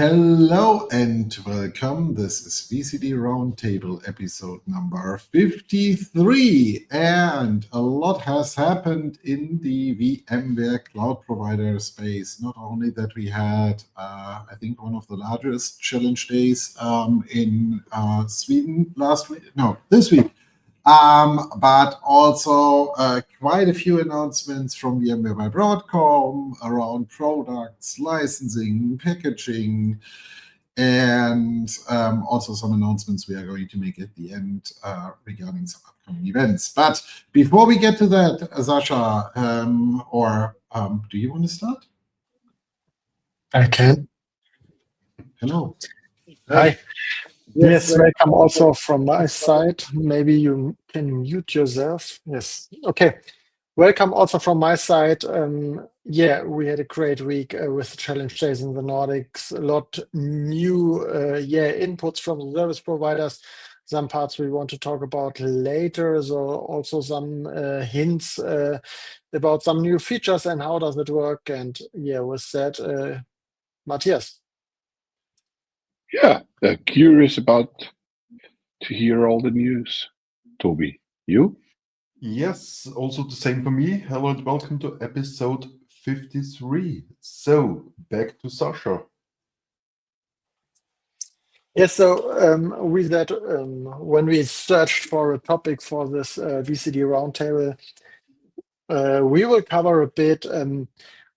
Hello and welcome. This is VCD Roundtable episode number 53. And a lot has happened in the VMware cloud provider space. Not only that we had, I think, one of the largest challenge days in Sweden this week. But also quite a few announcements from VMware by Broadcom around products, licensing, packaging, and also some announcements we are going to make at the end regarding some upcoming events. But before we get to that, Sasha, do you want to start? I can. Hello. Hi. Yes, welcome also from my side. Maybe you can mute yourself. Yes. Okay. Welcome also from my side. We had a great week with challenge days in the Nordics. A lot new inputs from the service providers. Some parts we want to talk about later. So also some hints about some new features and how does it work. And with that, Matthias. Yeah, curious about to hear all the news. Toby, you? Yes, also the same for me. Hello and welcome to episode 53. So, back to Sasha. Yes, so with that, when we searched for a topic for this VCD Roundtable, we will cover a bit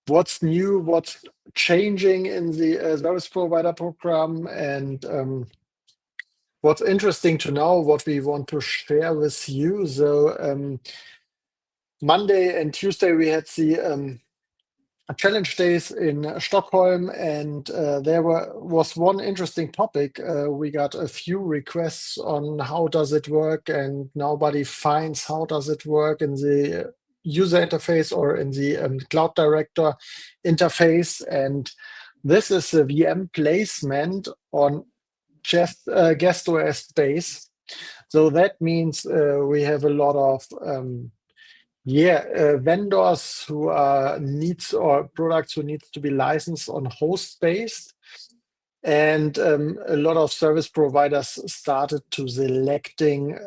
what's new, what's changing in the service provider program, and what's interesting to know, what we want to share with you. So Monday and Tuesday we had the challenge days in Stockholm, and there was one interesting topic. We got a few requests on how does it work, and nobody finds how does it work in the user interface or in the Cloud Director interface. And this is the VM placement on just guest OS base. So that means we have a lot of vendors who needs or products who needs to be licensed on host based, and a lot of service providers started to selecting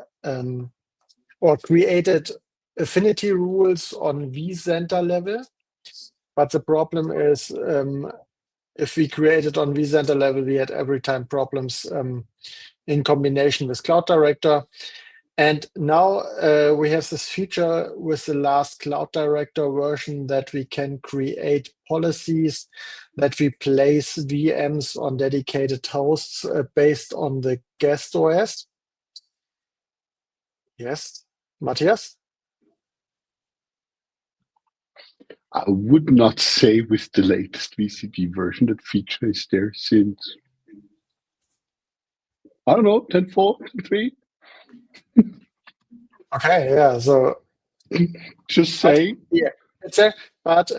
or created affinity rules on vCenter level. But the problem is if we created on vCenter level, we had every time problems in combination with Cloud Director. And now we have this feature with the last Cloud Director version that we can create policies that we place VMs on dedicated hosts based on the guest OS. Yes, Matthias? I would not say with the latest VCD version that feature is there since, I don't know, 10.4, 10.3? Okay, yeah, so just saying. Yeah, it's there, but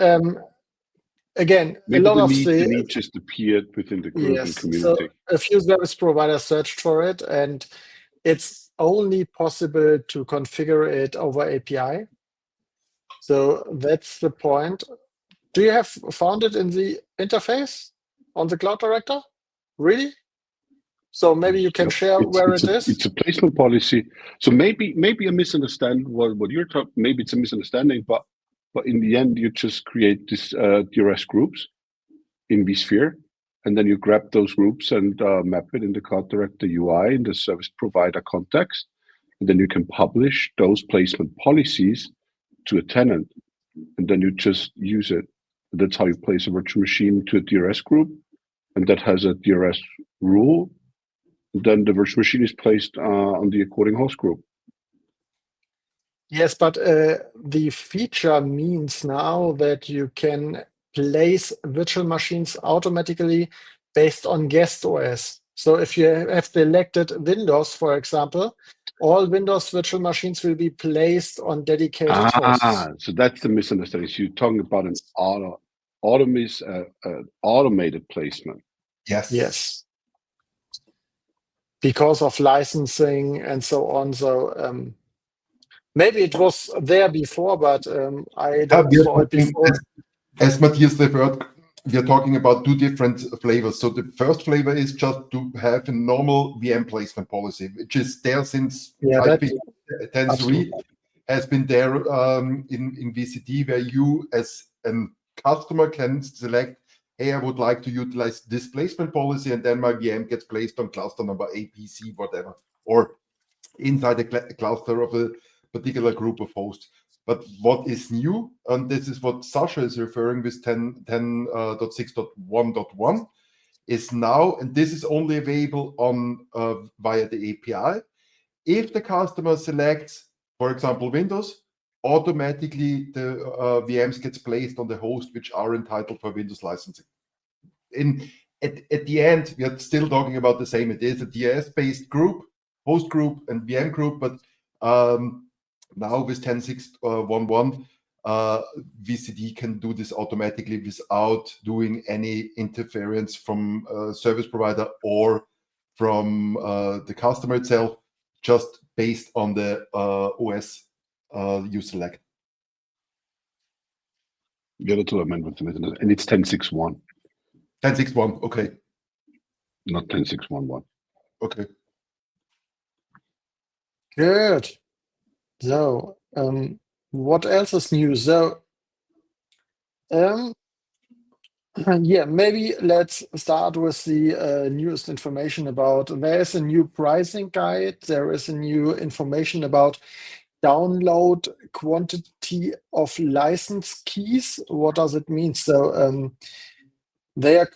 again, maybe a lot the of need just appeared within the group and community. So a few service providers searched for it, and it's only possible to configure it over API. So that's the point. Do you have found it in the interface on the Cloud Director? Really? So maybe you can share where it is. It's a placement policy. So maybe I misunderstand what you're talking. Maybe it's a misunderstanding, but in the end, you just create this DRS groups in vSphere, and then you grab those groups and map it in the Cloud Director UI in the service provider context, and then you can publish those placement policies to a tenant, and then you just use it. That's how you place a virtual machine to a DRS group, and that has a DRS rule. Then the virtual machine is placed on the according host group. Yes, but the feature means now that you can place virtual machines automatically based on guest OS. So if you have selected Windows, for example, all Windows virtual machines will be placed on dedicated hosts. So that's the misunderstanding. So you're talking about an automated placement. Yes. Because of licensing and so on. So maybe it was there before, but I don't saw it before. As Matthias referred, we are talking about two different flavors. So the first flavor is just to have a normal VM placement policy, which is there since I think 10.3 has been there in VCD, where you as a customer can select, hey, I would like to utilize this placement policy, and then my VM gets placed on cluster number A, B, C, whatever, or inside a cluster of a particular group of hosts. But what is new, and this is what Sasha is referring with 10.6.1.1, is now, and this is only available on via the API. If the customer selects, for example, Windows, automatically the VMs gets placed on the host which are entitled for Windows licensing. At the end, we are still talking about the same. It is a DS-based group, host group and VM group, but now with 10.6.1.1, VCD can do this automatically without doing any interference from service provider or from the customer itself, just based on the OS you select. The other two amendments, and it's 10.6.1. 10.6.1, okay. Not 10.6.1.1. Okay. Good. So, what else is new? So, yeah, maybe let's start with the newest information about. There is a new pricing guide. There is a new information about download quantity of license keys. What does it mean? So, they are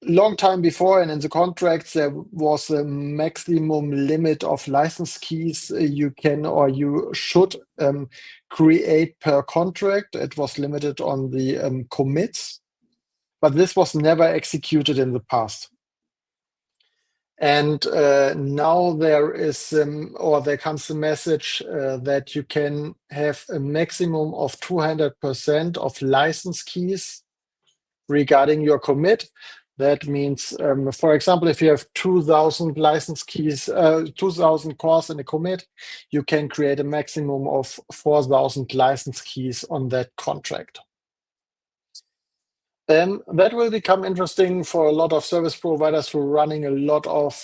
long time before, and in the contracts there was a maximum limit of license keys you can or you should create per contract. It was limited on the commits, but this was never executed in the past. And now there is or there comes a message that you can have a maximum of 200% of license keys regarding your commit. That means, for example, if you have 2,000 license keys, 2,000 cores in a commit, you can create a maximum of 4,000 license keys on that contract. That will become interesting for a lot of service providers who are running a lot of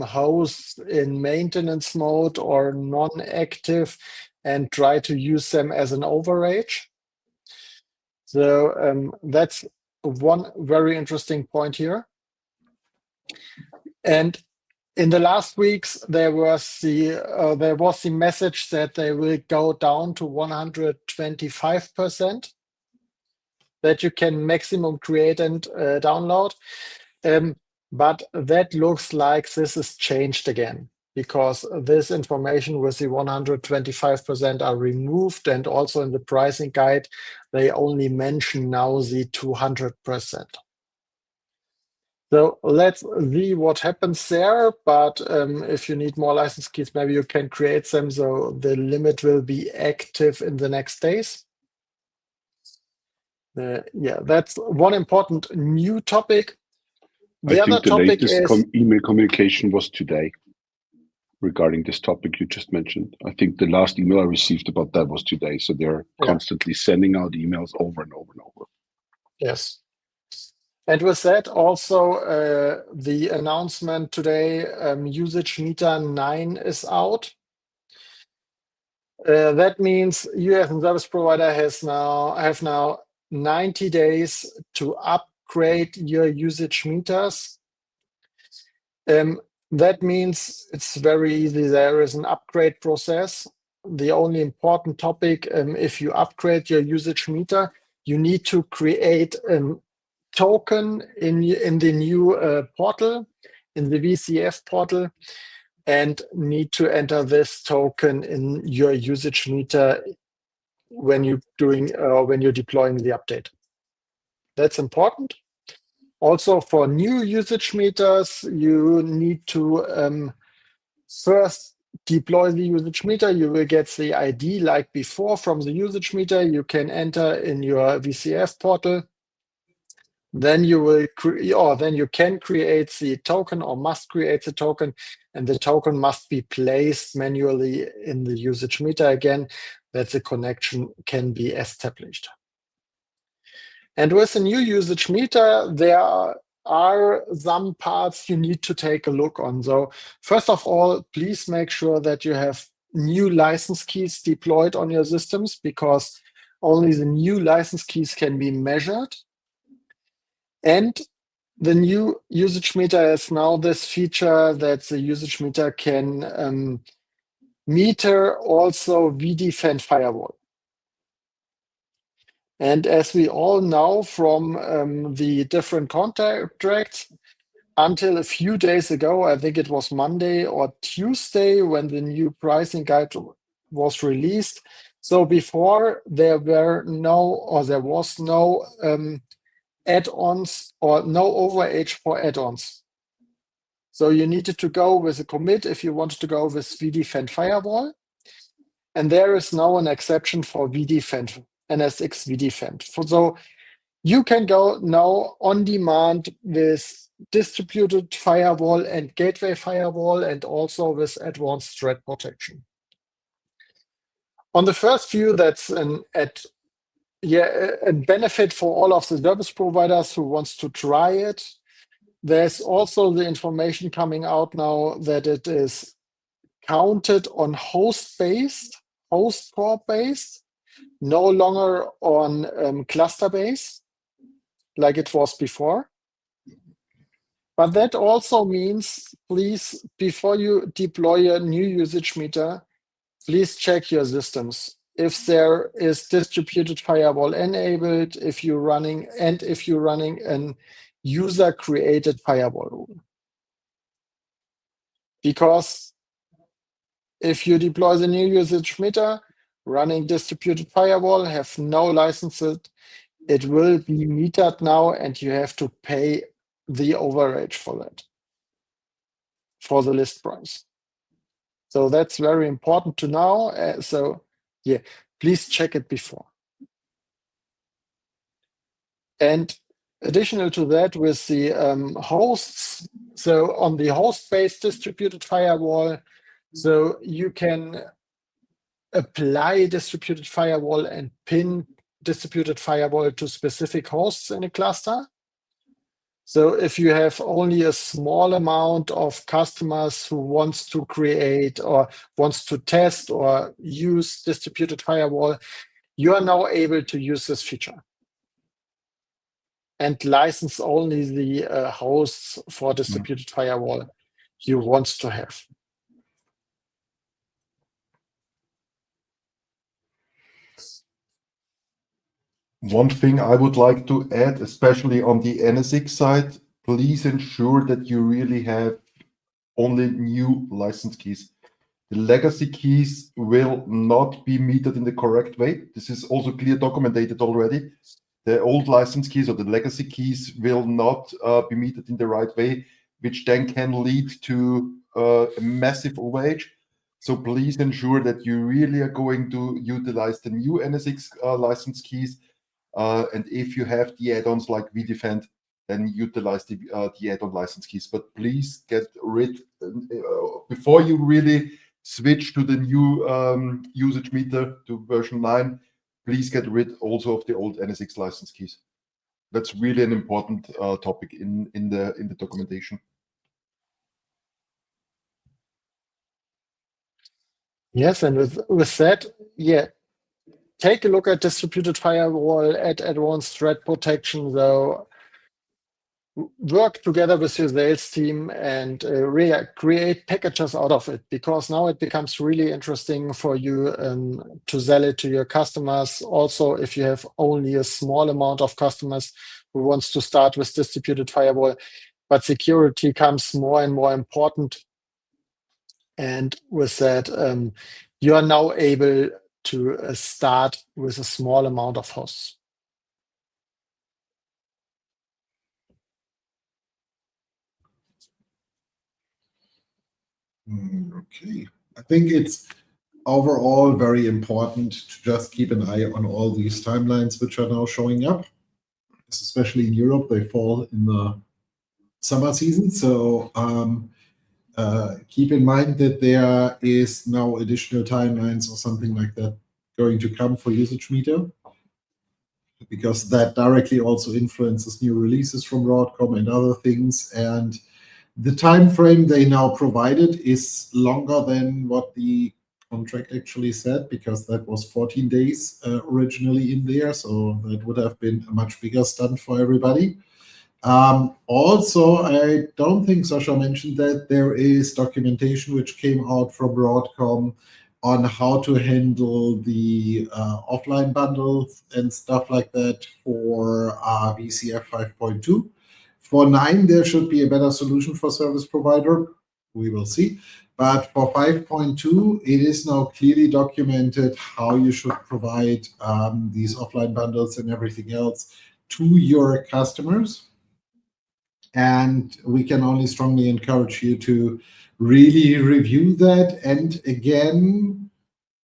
hosts in maintenance mode or non-active and try to use them as an overage. So that's one very interesting point here. And in the last weeks, there was the message that they will go down to 125% that you can maximum create and download. But that looks like this is changed again, because this information with the 125% are removed, and also in the pricing guide, they only mention now the 200%. So let's see what happens there. But if you need more license keys, maybe you can create them. So the limit will be active in the next days. Yeah, that's one important new topic. I think the latest email communication was today regarding this topic you just mentioned. I think the last email I received about that was today. So they're constantly sending out emails over and over and over. Yes. And with that, also the announcement today, usage meter 9 is out. That means you as a service provider have now 90 days to upgrade your usage meters. That means it's very easy. There is an upgrade process. The only important topic, if you upgrade your usage meter, you need to create a token in the new portal, in the VCF portal, and need to enter this token in your usage meter when you're deploying the update. That's important. Also, for new usage meters, you need to first deploy the usage meter. You will get the ID like before from the usage meter. You can enter in your VCF portal. Then you can create the token, or must create the token, and the token must be placed manually in the usage meter again, that the connection can be established. And with a new usage meter, there are some parts you need to take a look on. So first of all, please make sure that you have new license keys deployed on your systems, because only the new license keys can be measured. And the new usage meter has now this feature that the usage meter can meter also vDefend firewall. And as we all know from the different contracts, until a few days ago, I think it was Monday or Tuesday when the new pricing guide was released. So before there was no add-ons or no overage for add-ons. So you needed to go with a commit if you wanted to go with vDefend firewall. And there is now an exception for vDefend, NSX vDefend. So you can go now on demand with distributed firewall and gateway firewall, and also with advanced threat protection. On the first view, that's a benefit for all of the service providers who wants to try it. There's also the information coming out now that it is counted on host-based, host core-based, no longer on cluster-based, like it was before. But that also means, please, before you deploy a new usage meter, please check your systems. If there is distributed firewall enabled, if you're running an user-created firewall rule. Because if you deploy the new usage meter, running distributed firewall, have no licenses, it will be metered now, and you have to pay the overage for that, for the list price. So that's very important to know. Please check it before. And additional to that, with the hosts, so on the host-based distributed firewall, so you can apply distributed firewall and pin distributed firewall to specific hosts in a cluster. So if you have only a small amount of customers who wants to create or wants to test or use distributed firewall, you are now able to use this feature and license only the hosts for distributed firewall you want to have. One thing I would like to add, especially on the NSX side, please ensure that you really have only new license keys. The legacy keys will not be metered in the correct way. This is also clear documented already. The old license keys or the legacy keys will not be metered in the right way, which then can lead to a massive overage. So please ensure that you really are going to utilize the new NSX license keys. And if you have the add-ons like vDefend, then utilize the add-on license keys. But please get rid, before you really switch to the new usage meter to version 9, please get rid also of the old NSX license keys. That's really an important topic in the documentation. Yes, and with that, take a look at distributed firewall, at advanced threat protection, though. Work together with your sales team and create packages out of it, because now it becomes really interesting for you to sell it to your customers. Also, if you have only a small amount of customers who wants to start with distributed firewall, but security comes more and more important. And with that, you are now able to start with a small amount of hosts. Okay. I think it's overall very important to just keep an eye on all these timelines which are now showing up. Especially in Europe, they fall in the summer season. So keep in mind that there is now additional timelines or something like that going to come for usage meter. because that directly also influences new releases from Broadcom and other things. And the time frame they now provided is longer than what the contract actually said, because that was 14 days originally in there. So that would have been a much bigger stunt for everybody. Also, I don't think Sasha mentioned that there is documentation which came out from Broadcom on how to handle the offline bundles and stuff like that for VCF 5.2. For 9, there should be a better solution for service provider. We will see. But for 5.2, it is now clearly documented how you should provide these offline bundles and everything else to your customers. And we can only strongly encourage you to really review that. And again,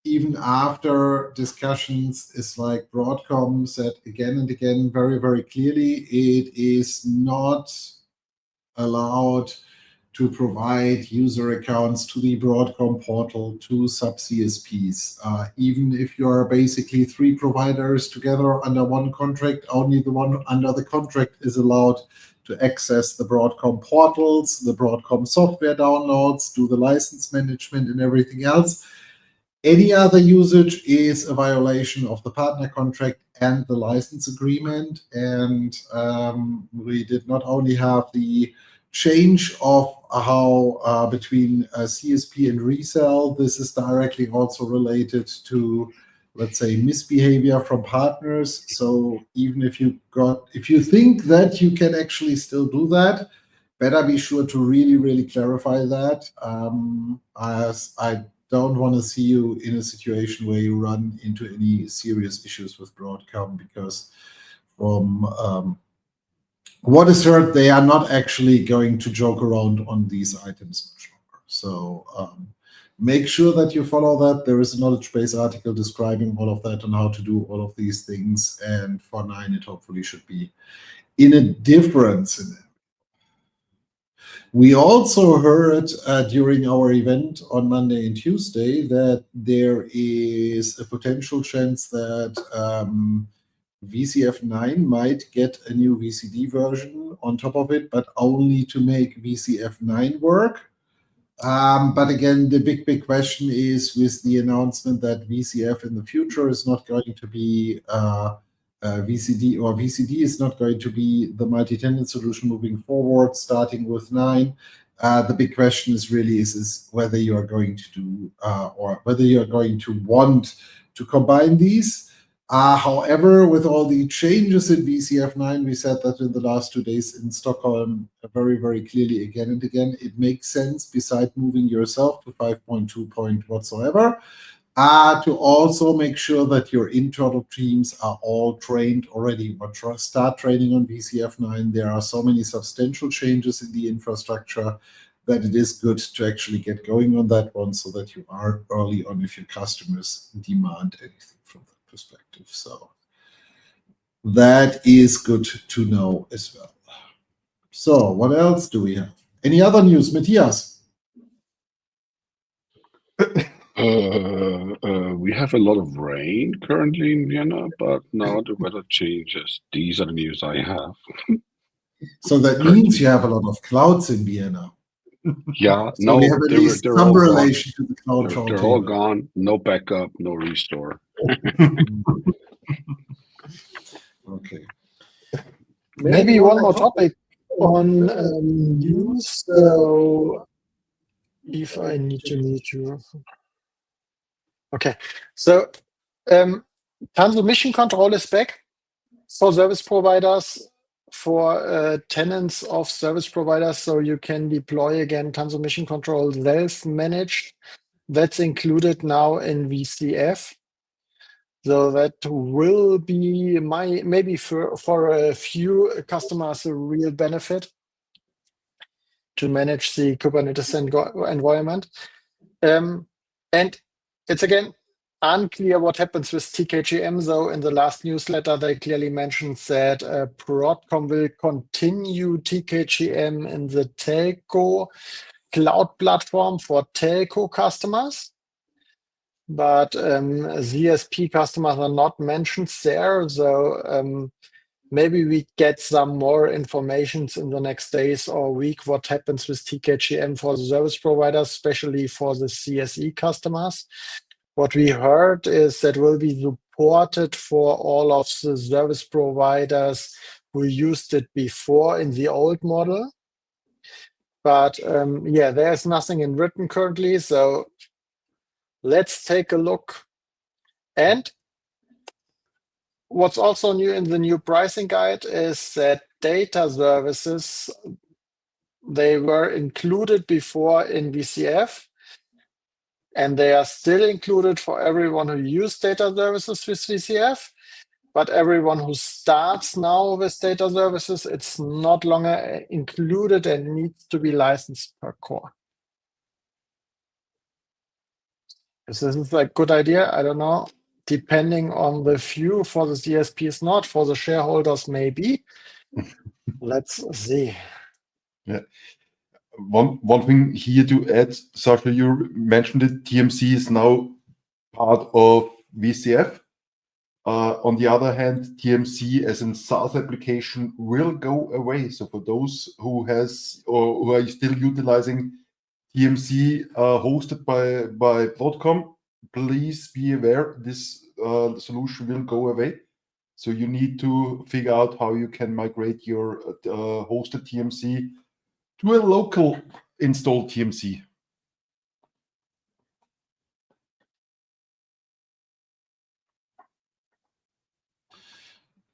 even after discussions, it's like Broadcom said again and again very, very clearly, it is not allowed to provide user accounts to the Broadcom portal to sub-CSPs. Even if you are basically 3 providers together under one contract, only the one under the contract is allowed to access the Broadcom portals, the Broadcom software downloads, do the license management and everything else. Any other usage is a violation of the partner contract and the license agreement. And we did not only have the change of how between CSP and resell, this is directly also related to, let's say, misbehavior from partners. So even if you think that you can actually still do that, better be sure to really, really clarify that. As I don't want to see you in a situation where you run into any serious issues with Broadcom, because from what is heard, they are not actually going to joke around on these items much longer. So make sure that you follow that. There is a knowledge base article describing all of that and how to do all of these things. And for 9, it hopefully should be in a different scenario. We also heard during our event on Monday and Tuesday that there is a potential chance that VCF 9 might get a new VCD version on top of it, but only to make VCF 9 work. But again, the big question is, with the announcement that VCF in the future is not going to be VCD, or VCD is not going to be the multi-tenant solution moving forward, starting with 9. The big question is really is whether you are going to do or whether you are going to want to combine these. However, with all the changes in VCF 9, we said that in the last 2 days in Stockholm very, very clearly again and again, it makes sense, beside moving yourself to 5.2 point whatsoever, to also make sure that your internal teams are all trained already, or start training on VCF 9. There are so many substantial changes in the infrastructure that it is good to actually get going on that one, so that you are early on if your customers demand anything from that perspective. So that is good to know as well. So what else do we have? Any other news, Matthias? We have a lot of rain currently in Vienna, but now the weather changes. These are the news I have. So that means you have a lot of clouds in Vienna. Yeah, So no, we have at least they're some all relation to the cloud gone. phone They're all table. gone. No backup, no restore. Okay. Maybe one more topic on news. So if I need to mute you. Okay. So transmission control is back for service providers, for tenants of service providers. So you can deploy again transmission control self-managed. That's included now in VCF. So that will be maybe for a few customers a real benefit to manage the Kubernetes environment. And it's again unclear what happens with TKGM, though. In the last newsletter, they clearly mentioned that Broadcom will continue TKGM in the telco cloud platform for telco customers. but ZSP customers are not mentioned there. So maybe we get some more information in the next days or week what happens with TKGM for the service providers, especially for the CSE customers. What we heard is that will be supported for all of the service providers who used it before in the old model. But yeah, there's nothing in written currently. So let's take a look. And what's also new in the new pricing guide is that data services, they were included before in VCF, and they are still included for everyone who used data services with VCF. But everyone who starts now with data services, it's not longer included and needs to be licensed per core. Is this a good idea? I don't know. Depending on the view for the CSPs, not for the shareholders, maybe. Let's see. Yeah. One thing here to add, Sasha, you mentioned it, TMC is now part of VCF. On the other hand, TMC as a SaaS application will go away. So for those who are still utilizing TMC hosted by Broadcom, please be aware this solution will go away. So you need to figure out how you can migrate your hosted TMC to a local installed TMC.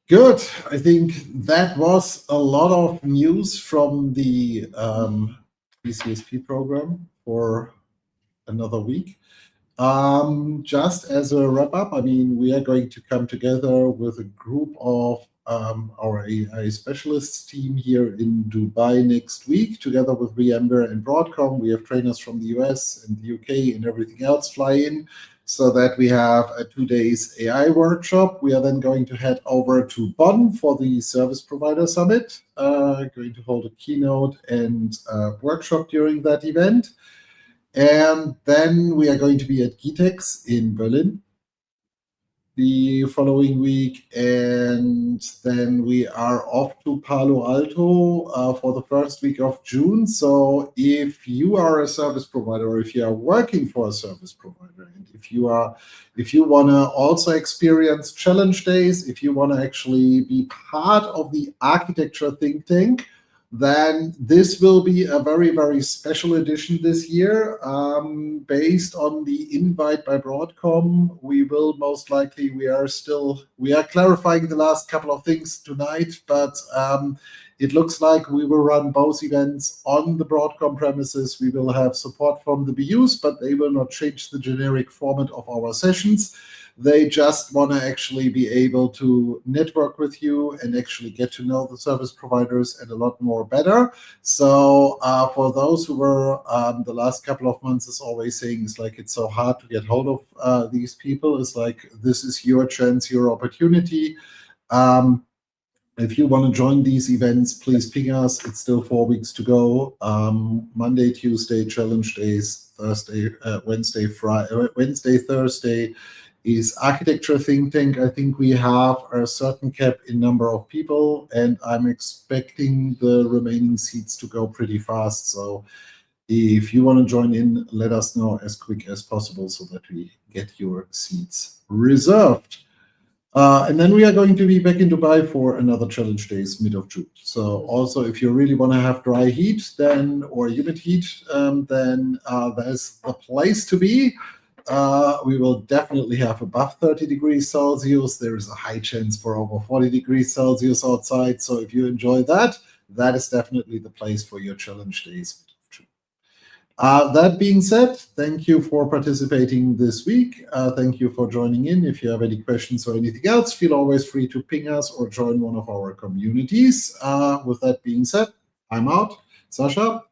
Good. I think that was a lot of news from the BCSP program for another week. Just as a wrap up, I mean, we are going to come together with a group of our AI specialists team here in Dubai next week, together with VMware and Broadcom. We have trainers from the US and the UK and everything else fly in, so that we have a 2 days AI workshop. We are then going to head over to Bonn for the Service Provider Summit, going to hold a keynote and workshop during that event. And then we are going to be at GTEx in Berlin the following week. And then we are off to Palo Alto for the first week of June. So if you are a service provider, or if you are working for a service provider, and if you want to also experience challenge days, if you want to actually be part of the architecture think tank, then this will be a very, very special edition this year. Based on the invite by Broadcom, we will most likely, we are clarifying the last couple of things tonight, but it looks like we will run both events on the Broadcom premises. We will have support from the BUs, but they will not change the generic format of our sessions. They just want to actually be able to network with you and actually get to know the service providers and a lot more better. So for those who were the last couple of months is always saying it's like it's so hard to get hold of these people, it's like this is your chance, your opportunity. If you want to join these events, please ping us. It's still 4 weeks to go. Monday, Tuesday, challenge days, Wednesday, Thursday is architecture think tank. I think we have a certain cap in number of people, and I'm expecting the remaining seats to go pretty fast. So if you want to join in, let us know as quick as possible so that we get your seats reserved. And then we are going to be back in Dubai for another challenge days mid of June. So also, if you really want to have dry heat or humid heat, then there's the place to be. We will definitely have above 30 degrees Celsius. There is a high chance for over 40 degrees Celsius outside. So if you enjoy that, that is definitely the place for your challenge days. That being said, thank you for participating this week. Thank you for joining in. If you have any questions or anything else, feel always free to ping us or join one of our communities. With that being said, I'm out. Sasha?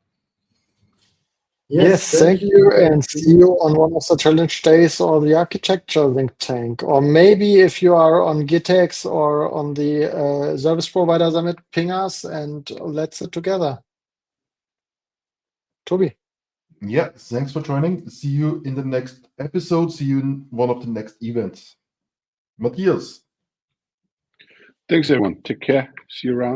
Yes, thank you, and see you on one of the challenge days or the architecture think tank. Or maybe if you are on GitEx or on the Service Provider Summit, ping us and let's sit together. Toby. Yeah, thanks for joining. See you in the next episode. See you in one of the next events. Matthias. Thanks, everyone. Take care. See you around.